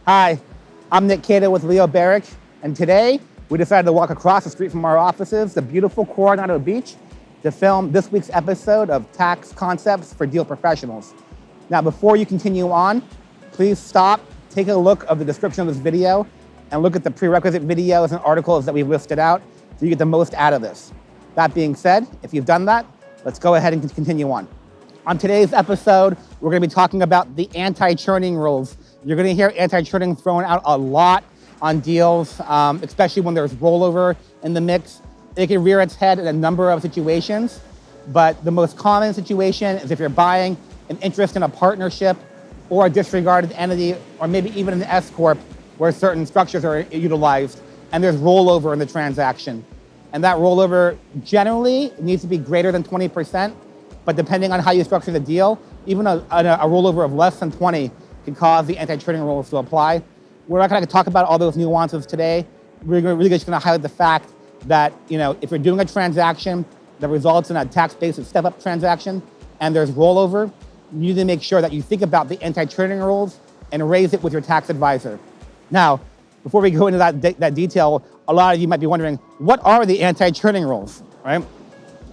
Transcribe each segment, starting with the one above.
Hi, I'm Nick Cato with Leo Barrick, and today we decided to walk across the street from our offices to beautiful Coronado Beach to film this week's episode of Tax Concepts for Deal Professionals. Now, before you continue on, please stop, take a look of the description of this video, and look at the prerequisite videos and articles that we've listed out so you get the most out of this. That being said, if you've done that, let's go ahead and continue on. On today's episode, we're going to be talking about the anti-churning rules. You're going to hear anti-churning thrown out a lot on deals, especially when there's rollover in the mix. It can rear its head in a number of situations, but the most common situation is if you're buying an interest in a partnership or a disregarded entity, or maybe even an S-corp where certain structures are utilized, and there's rollover in the transaction. And that rollover generally needs to be greater than 20%, but depending on how you structure the deal, even a rollover of less than 20 can cause the anti-churning rules to apply. We're not going to talk about all those nuances today. We're really just going to highlight the fact that, if you're doing a transaction that results in a tax basis step-up transaction and there's rollover, you need to make sure that you think about the anti-churning rules and raise it with your tax advisor. Now, before we go into that detail, a lot of you might be wondering, what are the anti-churning rules, right?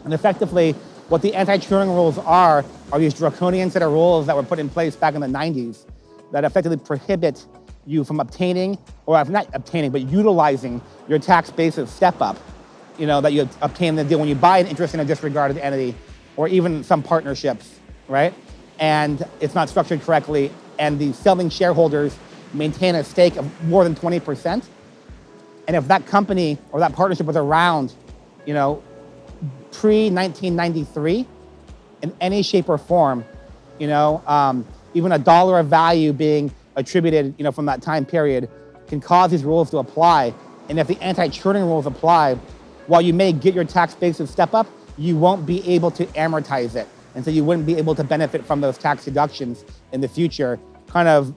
And effectively, what the anti-churning rules are these draconian set of rules that were put in place back in the 90s that effectively prohibit you from obtaining, or not obtaining, but utilizing your tax basis step-up, that you obtain in the deal when you buy an interest in a disregarded entity, or even some partnerships, right? And it's not structured correctly, and the selling shareholders maintain a stake of more than 20%. And if that company or that partnership was around, pre-1993, in any shape or form, even a dollar of value being attributed, from that time period can cause these rules to apply. And if the anti-churning rules apply, while you may get your tax basis step up, you won't be able to amortize it. And so you wouldn't be able to benefit from those tax deductions in the future, kind of,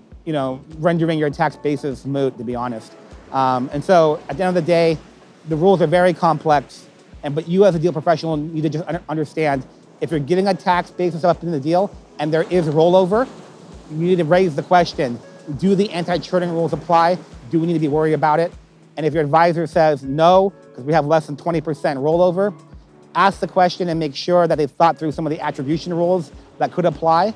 rendering your tax basis moot, to be honest. And so at the end of the day, the rules are very complex, but you as a deal professional need to just understand if you're getting a tax basis up in the deal and there is rollover, you need to raise the question, do the anti-churning rules apply? Do we need to be worried about it? And if your advisor says no, because we have less than 20% rollover, ask the question and make sure that they've thought through some of the attribution rules that could apply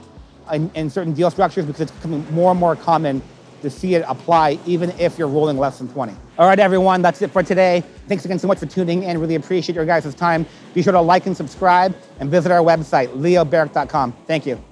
in certain deal structures, because it's becoming more and more common to see it apply even if you're rolling less than 20. All right, everyone, that's it for today. Thanks again so much for tuning in. Really appreciate your guys' time. Be sure to like and subscribe and visit our website, leobarrick.com. Thank you.